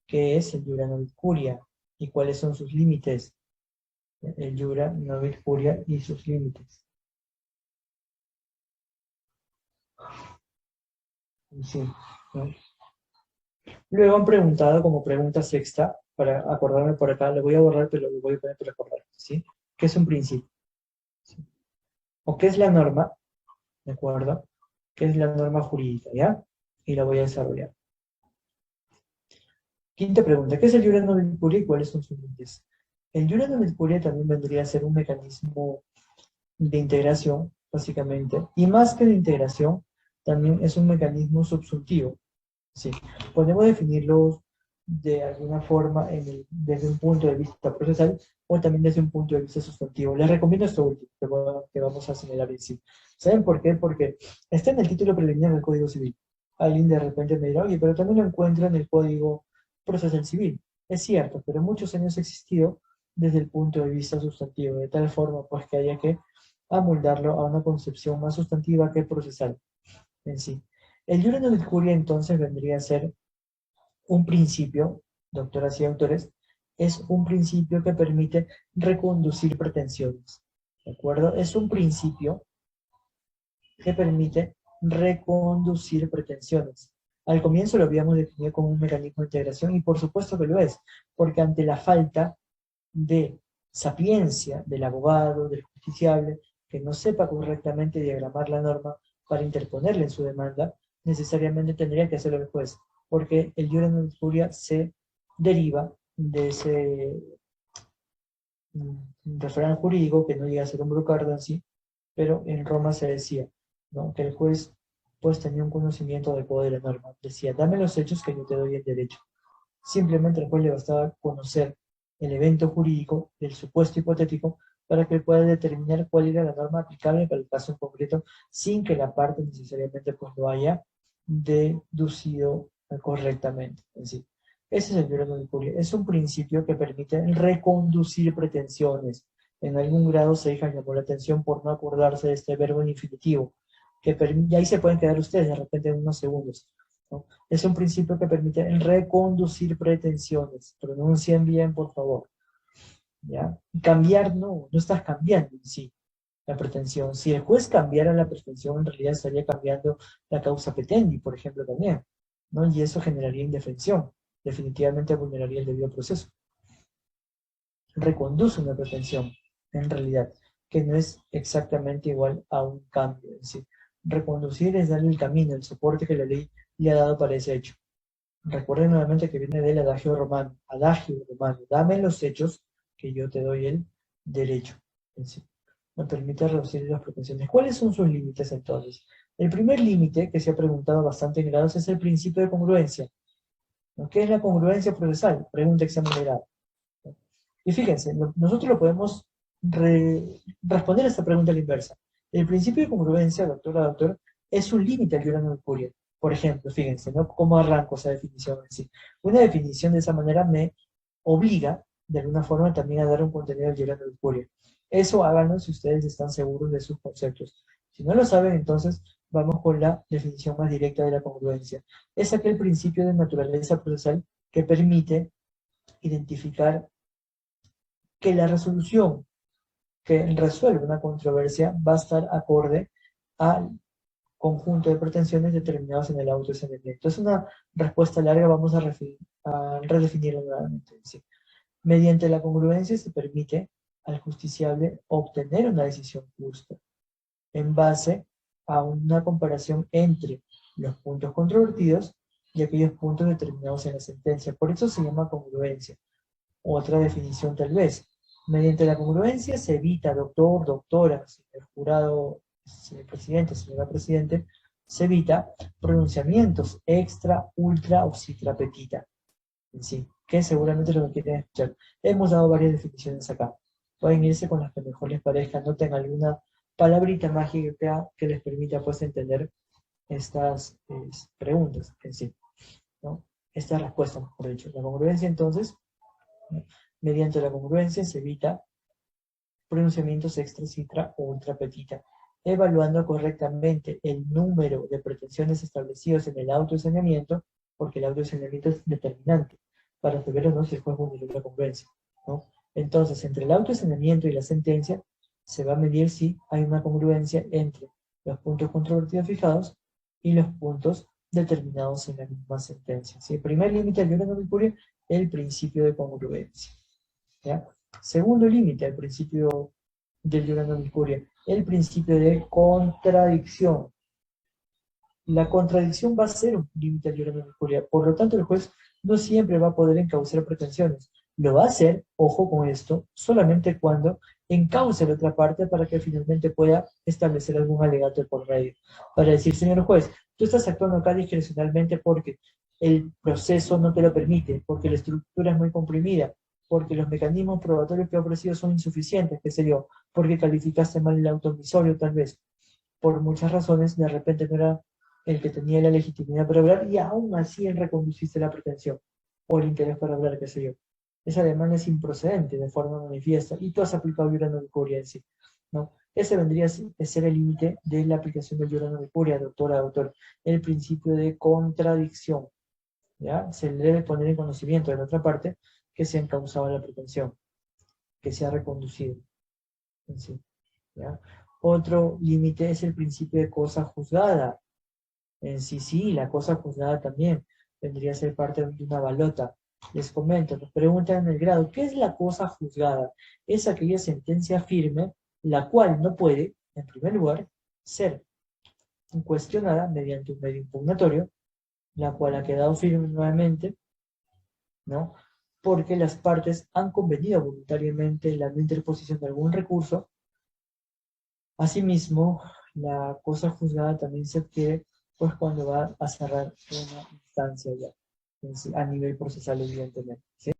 qué es el Iura Novit Curia y cuáles son sus límites. El Iura Novit Curia y sus límites. Sí, ¿no? Luego han preguntado como pregunta sexta, para acordarme por acá, lo voy a borrar, pero lo voy a poner para acordar, ¿sí? ¿Qué es un principio? ¿Sí? ¿O qué es la norma? ¿De acuerdo? ¿Qué es la norma jurídica? ¿Ya? Y la voy a desarrollar. Quinta pregunta, ¿qué es el Iura Novit Curia y cuáles son sus límites? El Iura Novit Curia también vendría a ser un mecanismo de integración, básicamente, y más que de integración, también es un mecanismo subsuntivo. Sí, podemos definirlo de alguna forma desde un punto de vista procesal o también desde un punto de vista sustantivo. Les recomiendo esto último que vamos a señalar en sí. ¿Saben por qué? Porque está en el título preliminar del Código Civil. Alguien de repente me dirá, oye, pero también lo encuentro en el Código Procesal Civil. Es cierto, pero muchos años ha existido desde el punto de vista sustantivo, de tal forma pues que haya que amoldarlo a una concepción más sustantiva que procesal en sí. El Iura Novit Curia entonces vendría a ser un principio, doctoras y autores, es un principio que permite reconducir pretensiones. ¿De acuerdo? Es un principio que permite reconducir pretensiones. Al comienzo lo habíamos definido como un mecanismo de integración y por supuesto que lo es, porque ante la falta de sapiencia del abogado, del justiciable, que no sepa correctamente diagramar la norma para interponerla en su demanda, necesariamente tendría que hacerlo el juez, porque el iura non curia se deriva de ese refrán jurídico que no llega a ser un brocardo en sí, pero en Roma se decía, ¿no?, que el juez pues tenía un conocimiento adecuado de la norma. Decía, dame los hechos que yo te doy el derecho. Simplemente al juez le bastaba conocer el evento jurídico del supuesto hipotético para que él pueda determinar cuál era la norma aplicable para el caso en concreto sin que la parte necesariamente pues lo haya deducido correctamente en sí. Ese es el teorema de Curia. Es un principio que permite reconducir pretensiones. En algún grado se deja llamar la atención por no acordarse de este verbo en infinitivo, y ahí se pueden quedar ustedes de repente en unos segundos, ¿no? Es un principio que permite reconducir pretensiones. Pronuncien bien, por favor. ¿Ya? Cambiar, no estás cambiando en sí la pretensión. Si el juez cambiara la pretensión, en realidad estaría cambiando la causa petendi, por ejemplo, también, ¿no? Y eso generaría indefensión. Definitivamente vulneraría el debido proceso. Reconduce una pretensión, en realidad, que no es exactamente igual a un cambio en sí. Reconducir es darle el camino, el soporte que la ley le ha dado para ese hecho. Recuerden nuevamente que viene del adagio romano, dame los hechos que yo te doy el derecho. En sí. Me permite reducir las pretensiones. ¿Cuáles son sus límites entonces? El primer límite que se ha preguntado bastante en grados es el principio de congruencia. ¿No? ¿Qué es la congruencia procesal? Pregunta examen de grado. Y fíjense, nosotros lo podemos responder a esta pregunta a la inversa. El principio de congruencia, doctor, es un límite al diurano de Fourier. Por ejemplo, fíjense, ¿no?, cómo arranco esa definición en sí. Una definición de esa manera me obliga, de alguna forma, también a dar un contenido al diurano de Fourier. Eso háganlo si ustedes están seguros de sus conceptos. Si no lo saben, entonces vamos con la definición más directa de la congruencia. Es aquel principio de naturaleza procesal que permite identificar que la resolución que resuelve una controversia va a estar acorde al conjunto de pretensiones determinados en el auto de saneamiento. Es una respuesta larga, vamos a redefinirlo nuevamente. ¿Sí? Mediante la congruencia se permite al justiciable obtener una decisión justa en base a una comparación entre los puntos controvertidos y aquellos puntos determinados en la sentencia. Por eso se llama congruencia. Otra definición tal vez. Mediante la congruencia se evita, doctor, doctora, señor jurado, señor presidente, señora presidente, se evita pronunciamientos extra, ultra o citra petita. En sí, que seguramente es lo que quieren escuchar. Hemos dado varias definiciones acá. Pueden irse con las que mejor les parezca. Noten alguna palabrita mágica que les permita pues entender estas preguntas en sí, ¿no? Esta respuesta, mejor dicho. La congruencia entonces, mediante la congruencia se evita pronunciamientos extra, citra o ultra petita, evaluando correctamente el número de pretensiones establecidos en el auto de saneamiento, porque el auto de saneamiento es determinante. para saber o no si el juez vulneró la congruencia, ¿no? Entonces, entre el auto de saneamiento y la sentencia, se va a medir si hay una congruencia entre los puntos controvertidos fijados y los puntos determinados en la misma sentencia. ¿Sí? El primer límite al no incuria, el principio de congruencia. ¿Ya? Segundo límite al principio del no incuria, el principio de contradicción. La contradicción va a ser un límite al no incuria, por lo tanto el juez no siempre va a poder encauzar pretensiones. Lo va a hacer, ojo con esto, solamente cuando encauce la otra parte para que finalmente pueda establecer algún alegato por medio. Para decir, señor juez, tú estás actuando acá discrecionalmente porque el proceso no te lo permite, porque la estructura es muy comprimida, porque los mecanismos probatorios que he ofrecido son insuficientes, qué sé yo, porque calificaste mal el auto admisorio tal vez. Por muchas razones, de repente no era el que tenía la legitimidad para hablar y aún así reconduciste la pretensión o el interés para hablar, qué sé yo. Esa demanda es improcedente de forma manifiesta y tú has aplicado Jurando de Curia en sí, ¿no? Ese vendría a ser el límite de la aplicación del Jurando de Curia, doctora, doctor, el principio de contradicción, ¿ya? Se le debe poner en conocimiento de la otra parte que se ha encausado la pretensión, que se ha reconducido en sí, ¿ya? Otro límite es el principio de cosa juzgada. En sí, la cosa juzgada también vendría a ser parte de una balota. Les comento, nos preguntan en el grado, ¿qué es la cosa juzgada? Es aquella sentencia firme, la cual no puede, en primer lugar, ser cuestionada mediante un medio impugnatorio, la cual ha quedado firme nuevamente, ¿no? Porque las partes han convenido voluntariamente la no interposición de algún recurso. Asimismo, la cosa juzgada también se adquiere pues cuando va a cerrar una instancia ya, a nivel procesal evidentemente, ¿sí?